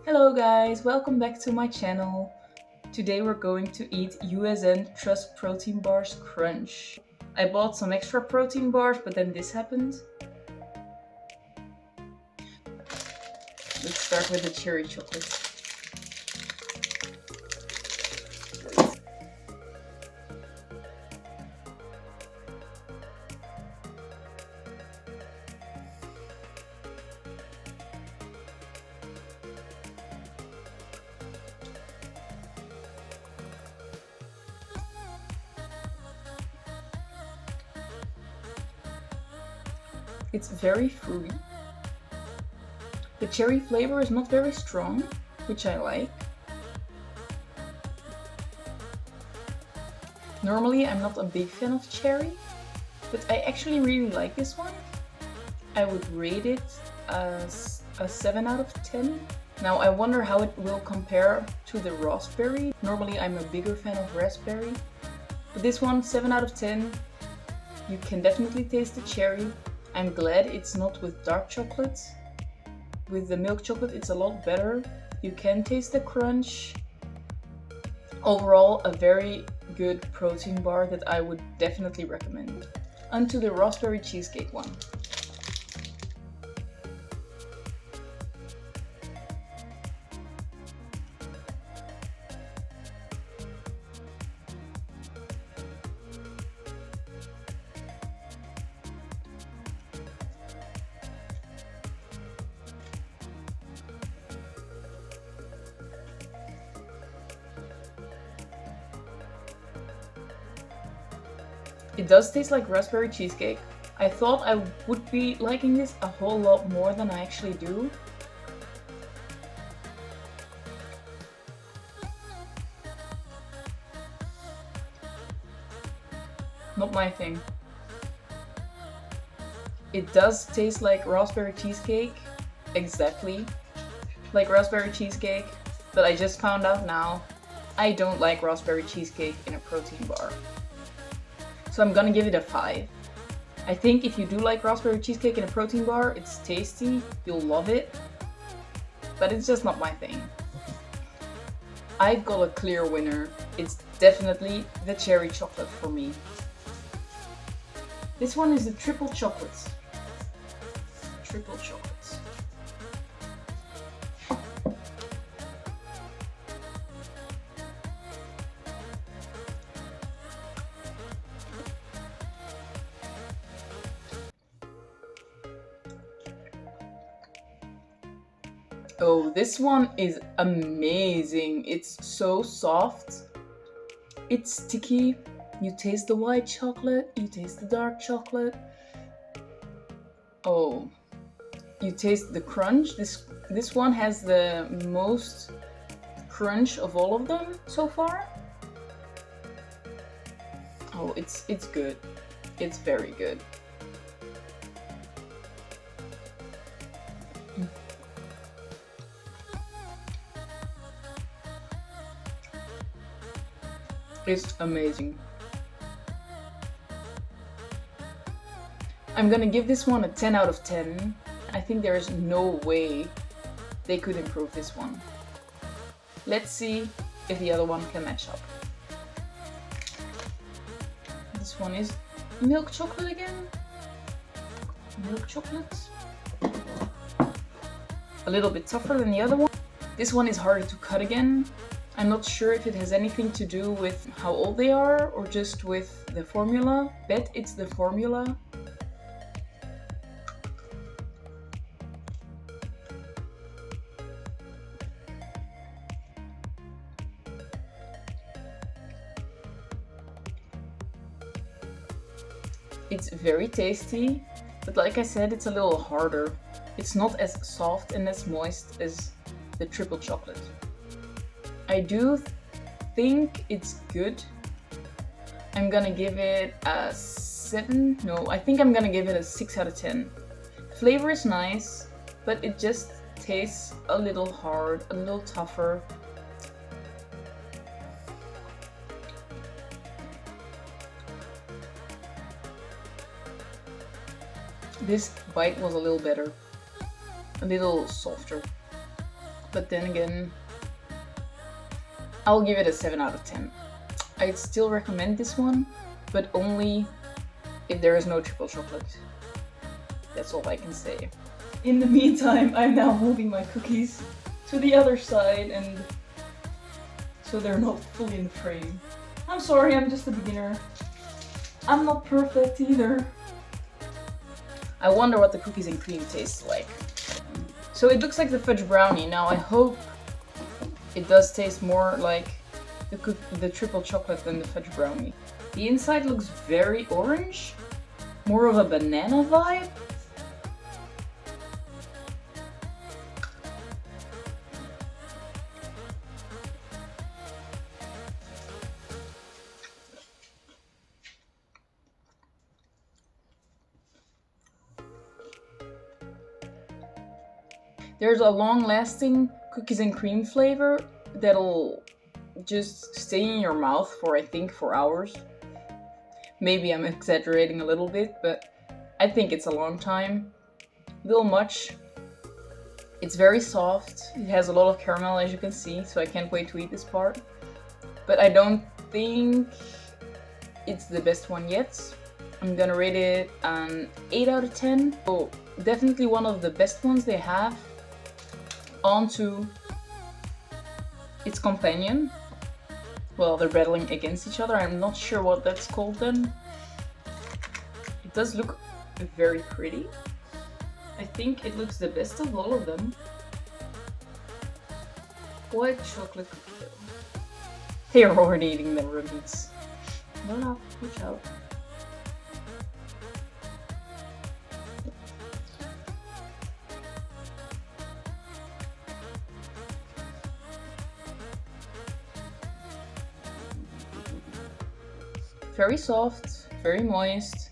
Hello guys, welcome back to my channel. Today we're going to eat USN Trust protein bars Crunch. I bought some extra protein bars, but then this happened. Let's start with the cherry chocolate. It's very fruity. The cherry flavor is not very strong, which I like. Normally I'm not a big fan of cherry, but I actually really like this one. I would rate it as a 7 out of 10. Now I wonder how it will compare to the raspberry. Normally I'm a bigger fan of raspberry, but this one 7 out of 10. You can definitely taste the cherry. I'm glad it's not with dark chocolate. With the milk chocolate it's a lot better. You can taste the crunch. Overall, a very good protein bar that I would definitely recommend. Onto the raspberry cheesecake one. It does taste like raspberry cheesecake. I thought I would be liking this a whole lot more than I actually do. Not my thing. It does taste like raspberry cheesecake, exactly like raspberry cheesecake, but I just found out now I don't like raspberry cheesecake in a protein bar. So I'm gonna give it a 5. I think if you do like raspberry cheesecake in a protein bar, it's tasty, you'll love it, but it's just not my thing. I've got a clear winner. It's definitely the cherry chocolate for me. This one is the triple chocolate. Triple chocolate. Oh, this one is amazing. It's so soft. It's sticky. You taste the white chocolate, you taste the dark chocolate. Oh, you taste the crunch. This one has the most crunch of all of them so far. Oh, it's good. It's very good. It's amazing. I'm gonna give this one a 10 out of 10. I think there is no way they could improve this one. Let's see if the other one can match up. This one is milk chocolate again. Milk chocolate. A little bit tougher than the other one. This one is harder to cut again. I'm not sure if it has anything to do with how old they are or just with the formula. Bet it's the formula. It's very tasty, but like I said, it's a little harder. It's not as soft and as moist as the triple chocolate. I do think it's good. I'm gonna give it a 7. No, I think I'm gonna give it a 6 out of 10. Flavor is nice, but it just tastes a little hard, a little tougher. This bite was a little better, a little softer. But then again, I'll give it a 7 out of 10. I'd still recommend this one, but only if there is no triple chocolate. That's all I can say. In the meantime, I'm now moving my cookies to the other side, and so they're not fully in the frame. I'm sorry, I'm just a beginner. I'm not perfect either. I wonder what the cookies and cream tastes like. So it looks like the fudge brownie. Now I hope it does taste more like the triple chocolate than the fudge brownie. The inside looks very orange, more of a banana vibe. There's a long-lasting cookies and cream flavor that'll just stay in your mouth for, I think, 4 hours. Maybe I'm exaggerating a little bit, but I think it's a long time. A little much. It's very soft. It has a lot of caramel, as you can see, so I can't wait to eat this part. But I don't think it's the best one yet. I'm gonna rate it an 8 out of 10. So definitely one of the best ones they have. On to its companion. Well, they're battling against each other. I'm not sure what that's called then. It does look very pretty. I think it looks the best of all of them. White chocolate cookie dough. They are already eating the ribbons. No, watch out. Very soft, very moist.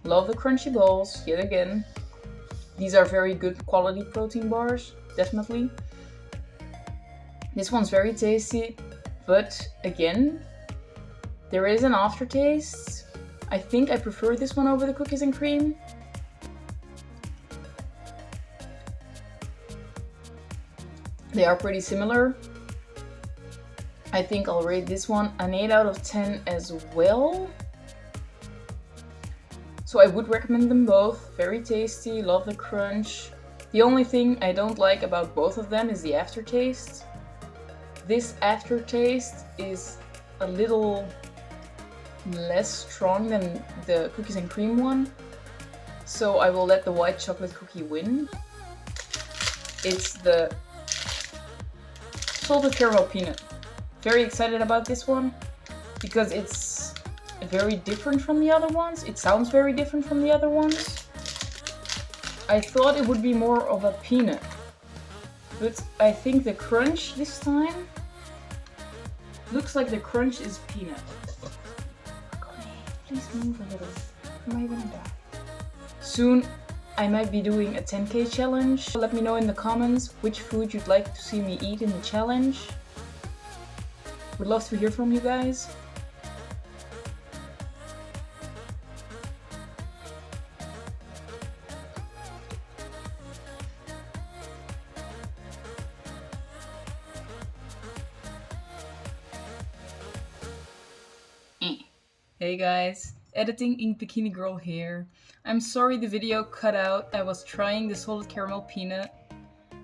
Love the crunchy balls, yet again. These are very good quality protein bars, definitely. This one's very tasty, but again, there is an aftertaste. I think I prefer this one over the cookies and cream. They are pretty similar. I think I'll rate this one an 8 out of 10 as well. So I would recommend them both. Very tasty, love the crunch. The only thing I don't like about both of them is the aftertaste. This aftertaste is a little less strong than the cookies and cream one. So I will let the white chocolate cookie win. It's the salted caramel peanut. Very excited about this one because it's very different from the other ones. It sounds very different from the other ones. I thought it would be more of a peanut, but I think the crunch this time looks like the crunch is peanut. Please move a little. Am I gonna die? Soon I might be doing a 10K challenge. Let me know in the comments which food you'd like to see me eat in the challenge. Would love to hear from you guys. Hey guys, editing in Bikini Girl here. I'm sorry the video cut out. I was trying the salted caramel peanut.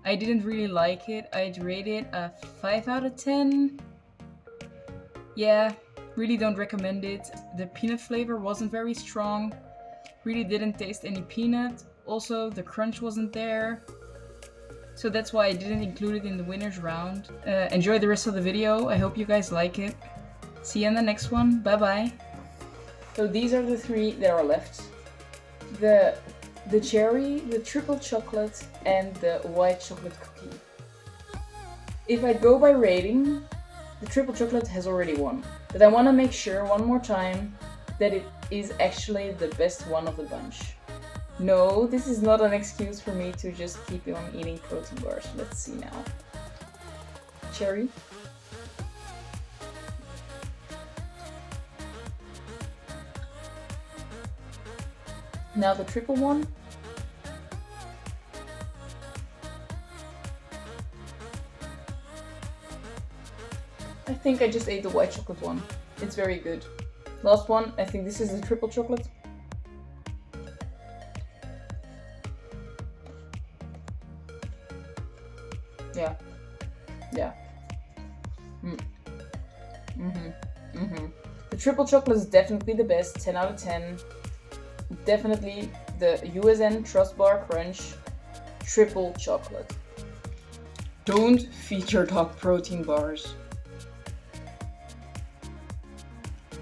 I didn't really like it. I'd rate it a 5 out of 10. Yeah, really don't recommend it. The peanut flavor wasn't very strong. Really didn't taste any peanut. Also, the crunch wasn't there. So that's why I didn't include it in the winner's round. Enjoy the rest of the video. I hope you guys like it. See you in the next one. Bye bye. So these are the 3 that are left. The cherry, the triple chocolate, and the white chocolate cookie. If I go by rating, the triple chocolate has already won, but I want to make sure one more time that it is actually the best one of the bunch. No, this is not an excuse for me to just keep on eating protein bars. Let's see now. Cherry. Now the triple one. I think I just ate the white chocolate one. It's very good. Last one, I think this is the triple chocolate. Yeah. Yeah. The triple chocolate is definitely the best, 10 out of 10. Definitely the USN Trustbar Crunch triple chocolate. Don't feed your dog protein bars.